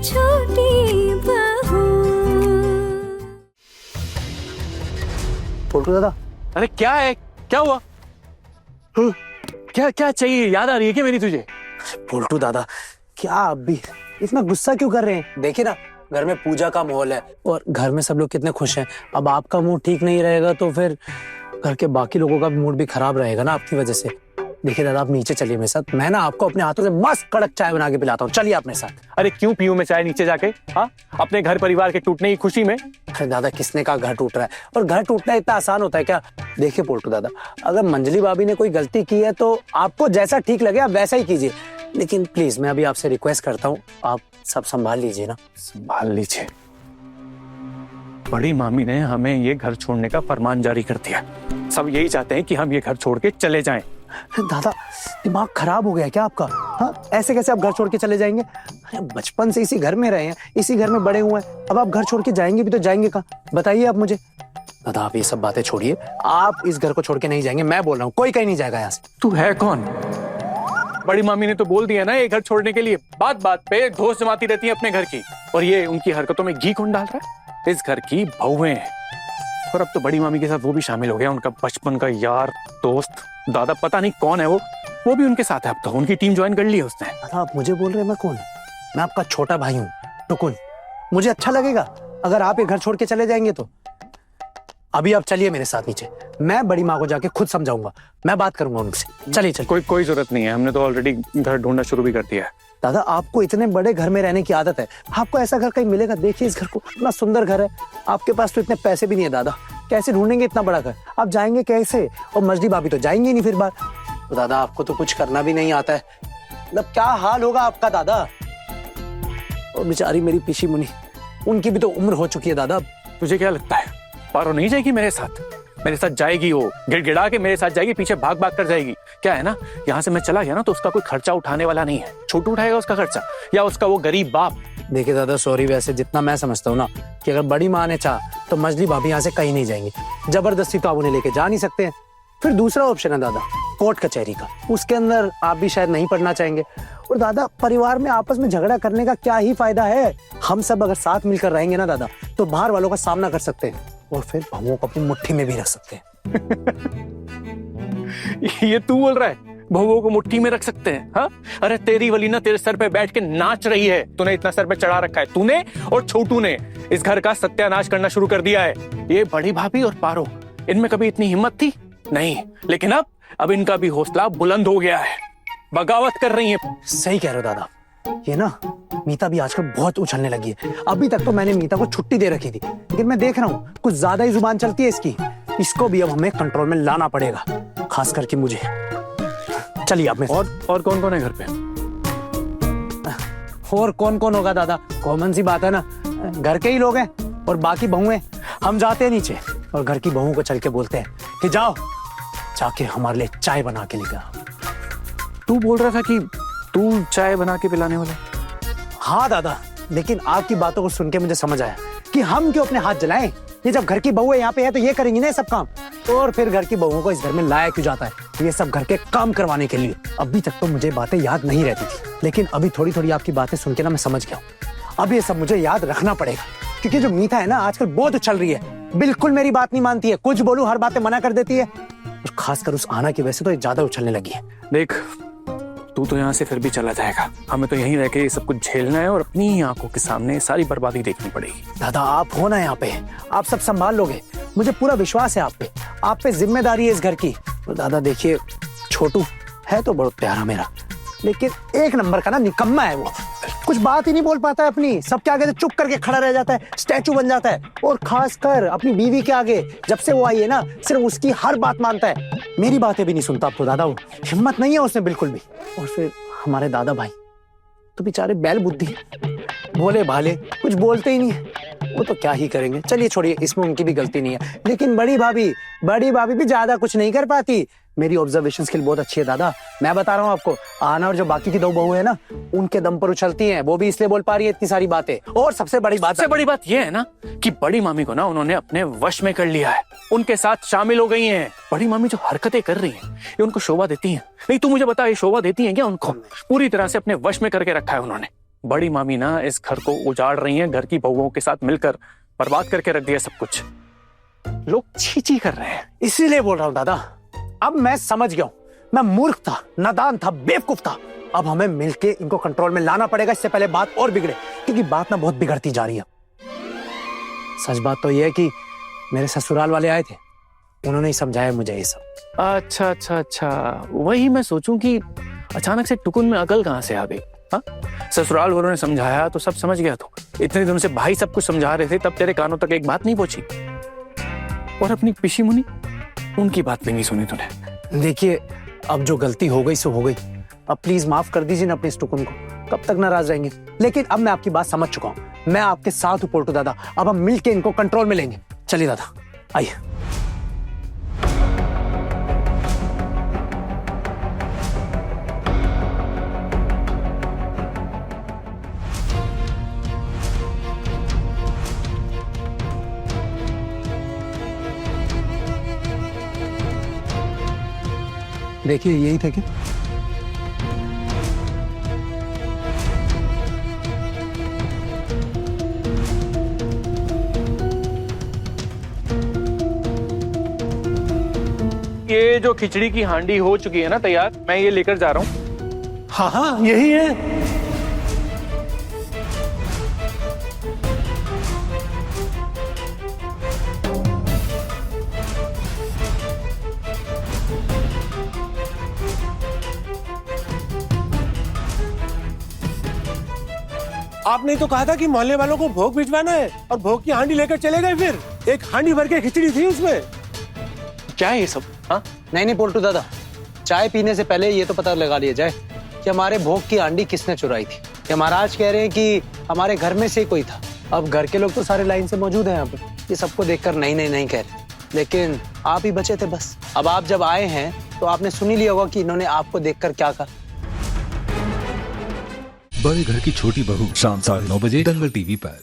छोटी बहू। पोल्टू दादा, अरे क्या है, क्या हुआ? क्या क्या चाहिए? याद आ रही है क्या मेरी तुझे? पोल्टू दादा, क्या आप भी इतना गुस्सा क्यों कर रहे हैं? देखिए ना, घर में पूजा का माहौल है और घर में सब लोग कितने खुश हैं। अब आपका मूड ठीक नहीं रहेगा तो फिर घर के बाकी लोगों का मूड भी खराब रहेगा ना आपकी वजह से। देखिए दादा, आप नीचे चलिए मेरे साथ, मैं ना आपको अपने हाथों से मस्त कड़क चाय बना के पिलाता हूँ। चलिए आप मेरे साथ। अरे क्यों पीऊं मैं चाय नीचे जाके? हाँ, अपने घर परिवार के टूटने की खुशी में? अरे दादा, किसने कहा घर टूट रहा है? और घर टूटना इतना आसान होता है क्या? देखिए पोल्टू दादा, अगर मंजली भाभी ने कोई गलती की है तो आपको जैसा ठीक लगे आप वैसा ही कीजिए, लेकिन प्लीज मैं अभी आपसे रिक्वेस्ट करता हूँ, आप सब संभाल लीजिए ना। संभाल लीजिए? बड़ी मामी ने हमें ये घर छोड़ने का फरमान जारी कर दिया। सब यही चाहते हैं कि हम ये घर छोड़ के चले जाएं। दादा, दिमाग खराब हो गया क्या आपका? हाँ, ऐसे कैसे आप घर छोड़ के चले जाएंगे? अरे बचपन से इसी घर में रहे हैं, इसी घर में बड़े हुए हैं, अब आप घर छोड़ के जाएंगे भी तो जाएंगे कहाँ? बताइए आप मुझे। दादा, आप ये सब बातें छोड़िए, आप इस घर को छोड़ के नहीं जाएंगे, मैं बोल रहा हूँ, कोई कहीं नहीं जाएगा यहाँ से। तू है कौन? बड़ी मामी ने तो बोल दिया ना ये घर छोड़ने के लिए। बात बात पे दोस्त जमाती रहती है अपने घर की, और ये उनकी हरकतों में घी कौन डाल रहा है? इस घर की बहुएं हैं, और अब तो बड़ी मामी के साथ वो भी शामिल हो गया, उनका बचपन का यार दोस्त। दादा पता नहीं कौन है वो भी उनके साथ है। अब तो उनकी टीम ज्वाइन कर ली है उसने। दादा, आप मुझे बोल रहे हैं मैं कौन? मैं आपका छोटा भाई हूँ टुकुन। मुझे अच्छा लगेगा अगर आप ये घर छोड़ के चले जाएंगे तो। अभी आप चलिए मेरे साथ नीचे, मैं बड़ी माँ को जाके खुद समझाऊंगा, मैं बात करूंगा उनसे। चलिए चलिए। कोई जरूरत नहीं है, हमने तो ऑलरेडी घर ढूंढना शुरू भी कर दिया है। दादा, आपको इतने बड़े घर में रहने की आदत है, आपको ऐसा घर कहीं मिलेगा? देखिए इस घर को, इतना सुंदर घर है, आपके पास तो इतने पैसे भी नहीं है दादा, कैसे ढूंढेंगे इतना बड़ा घर? आप जाएंगे कैसे? और मजदी भाभी तो जाएंगे नहीं फिर बार। तो दादा, आपको तो कुछ करना भी नहीं आता है, मतलब क्या हाल होगा आपका दादा? और बेचारी मेरी पिशी मुनी, उनकी भी तो उम्र हो चुकी है दादा। तुझे क्या लगता है पारो नहीं जाएगी मेरे साथ? मेरे साथ जाएगी, वो गिड़गिड़ा के मेरे साथ जाएगी, पीछे भाग भाग कर जाएगी। क्या है ना, यहाँ से मैं चला गया ना तो उसका कोई खर्चा उठाने वाला नहीं है। छोटू उठाएगा उसका खर्चा, या उसका वो गरीब बाप। देखिए दादा, सॉरी, वैसे जितना मैं समझता हूँ ना कि अगर बड़ी माँ ने चाहा तो मजली भाभी यहाँ से कहीं नहीं जाएंगी, जबरदस्ती तो आप उन्हें लेके जा नहीं सकते हैं। फिर दूसरा ऑप्शन है दादा, कोर्ट कचहरी का, उसके अंदर आप भी शायद नहीं पड़ना चाहेंगे। और दादा, परिवार में आपस में झगड़ा करने का क्या ही फायदा है? हम सब अगर साथ मिलकर रहेंगे ना दादा तो बाहर वालों का सामना कर सकते हैं और फिर बहुओं को अपनी मुट्ठी में भी रख सकते हैं। ये तू बोल रहा है बहुओं को मुट्ठी में रख सकते हैं? हाँ, अरे तेरी वली ना तेरे सर पे बैठ के नाच रही है, तूने इतना सर पे चढ़ा रखा है। तूने और छोटू ने इस घर का सत्यानाश करना शुरू कर दिया है। ये बड़ी भाभी और पारो, इनमें कभी इतनी हिम्मत थी नहीं, लेकिन अब इनका भी हौसला बुलंद हो गया है, बगावत कर रही है। सही कह रहे हो दादा, ये ना मीता भी आजकल बहुत उछलने लगी है। अभी तक तो मैंने मीता को छुट्टी दे रखी थी, लेकिन मैं देख रहा हूँ कुछ ज्यादा ही जुबान चलती है इसकी। इसको भी अब हमें कंट्रोल में लाना पड़ेगा, खास करके मुझे। चलिए आप में। और कौन कौन है घर पे? और कौन कौन होगा दादा, कॉमन सी बात है ना, घर के ही लोग हैं और बाकी बहुएं। हम जाते हैं नीचे और घर की बहुओं को चल के बोलते हैं कि जाओ जाके हमारे लिए चाय बना के लेकर आओ। तू बोल रहा था कि तू चाय बना के पिलाने वाला? हाँ दादा, लेकिन आपकी बातों को सुन के मुझे समझ आया कि हम क्यों अपने हाथ जलाएं। ये जब घर की बहुएं यहाँ पे है तो ये करेंगी ना सब काम, और फिर घर की बहुओं को इस घर में लाया क्यों जाता है? ये सब घर के काम करवाने के लिए। अभी तक तो मुझे बातें याद नहीं रहती थी, लेकिन अभी थोड़ी थोड़ी आपकी बातें सुन के ना मैं समझ गया हूँ। अब ये सब मुझे याद रखना पड़ेगा, क्योंकि जो मीता है ना आजकल बहुत उछल रही है, बिल्कुल मेरी बात नहीं मानती है, कुछ बोलूं हर बातें मना कर देती है, और खासकर उस आना की वजह से तो ज्यादा उछलने लगी है। देख, तू तो यहाँ से फिर भी चला जाएगा, हमें तो यहीं रह के ये सब कुछ झेलना है और अपनी आंखों के सामने सारी बर्बादी देखनी पड़ेगी। दादा, आप हो ना यहाँ पे, आप सब संभाल लोगे, मुझे पूरा विश्वास है आप पे जिम्मेदारी है इस घर की। तो दादा देखिए, छोटू है तो बहुत प्यारा मेरा, लेकिन एक नंबर का ना निकम्मा है वो, कुछ बात ही नहीं बोल पाता है अपनी, सबके आगे तो चुप करके खड़ा रह जाता है, स्टैचू बन जाता है, और खासकर अपनी बीवी के आगे जब से वो आई है ना सिर्फ उसकी हर बात मानता है, मेरी बातें भी नहीं सुनता। अब तो दादा वो हिम्मत नहीं है उसमें बिल्कुल भी। और फिर हमारे दादा भाई तो बेचारे बैल बुद्धि, भोले भाले, कुछ बोलते ही नहीं है, वो तो क्या ही करेंगे। चलिए छोड़िए, इसमें उनकी भी गलती नहीं है, लेकिन बड़ी भाभी भी ज्यादा कुछ नहीं कर पाती। मेरी ऑब्जर्वेशन स्किल बहुत अच्छी है दादा, मैं बता रहा हूँ आपको। आना और जो बाकी की दो बहू है ना, उनके दम पर उछलती हैं, वो भी इसलिए बोल पा रही है इतनी सारी बातें। और सबसे बड़ी बात ये है ना कि बड़ी मामी को ना उन्होंने अपने वश में कर लिया है, उनके साथ शामिल हो गई हैं। बड़ी मामी जो हरकतें कर रही हैं ये उनको शोभा देती हैं? नहीं, तू मुझे बता, ये शोभा देती हैं क्या उनको? पूरी तरह से अपने वश में करके रखा है उन्होंने। बड़ी मामी ना इस घर को उजाड़ रही हैं, घर की बहुओं के साथ मिलकर बर्बाद करके रख दिया सब कुछ। लोग छी छी कर रहे हैं। इसीलिए बोल रहा हूं दादा, अब मैं समझ गया हूं, मैं मूर्ख था, नादान था, बेवकूफ था। अब हमें मिलके इनको कंट्रोल में लाना पड़ेगा, इससे पहले बात और बिगड़े, क्योंकि बात ना बहुत बिगड़ती जा रही है। सच बात तो यह है कि मेरे ससुराल वाले आए थे, उन्होंने ही समझाया मुझे ये सब। अच्छा अच्छा अच्छा, वही मैं सोचूं कि अचानक से टुकुन में अकल कहां से आ गई। हाँ, ससुराल वालों ने समझाया तो सब समझ गया। तो इतने दिनों से भाई सब कुछ समझा रहे थे, तब तेरे कानों तक एक बात नहीं पहुंची। और अपनी पिशी मुनी, उनकी बात भी नहीं सुनी तूने। देखिए, अब जो गलती हो गई सो हो गई। अब प्लीज माफ कर दीजिए ना अपने इस टुकुन को, कब तक नाराज रहेंगे। लेकिन अब मैं आपकी बात समझ चुका हूं, मैं आपके साथ हूं पोल्टू दादा। अब हम मिलके इनको कंट्रोल में लेंगे। चलिए दादा, आइए। देखिए, यही थे क्या? ये जो खिचड़ी की हांडी हो चुकी है ना तैयार, मैं ये लेकर जा रहा हूँ। हाँ हाँ, यही है। आपने तो कहा था कि मोहल्ले वालों को भोग भिजवाना है और भोग की हांडी लेकर चले गए। फिर एक हांडी भर के खिचड़ी थी उसमें। क्या है ये सब? हाँ, नहीं पोल्टू दादा, चाय पीने से पहले ये तो पता लगा लिया जाए कि हमारे भोग की हांडी किसने चुराई थी। ये महाराज कह रहे हैं कि हमारे घर में से ही कोई था। अब घर के लोग तो सारे लाइन से मौजूद हैं यहाँ पे, ये सबको देखकर नहीं नहीं नहीं कह रहे, लेकिन आप ही बचे थे बस। अब आप जब आए हैं तो आपने सुन ही लिया होगा कि इन्होंने आपको देखकर क्या कहा। बड़े घर की छोटी बहू, शाम 9:30 बजे दंगल टीवी पर।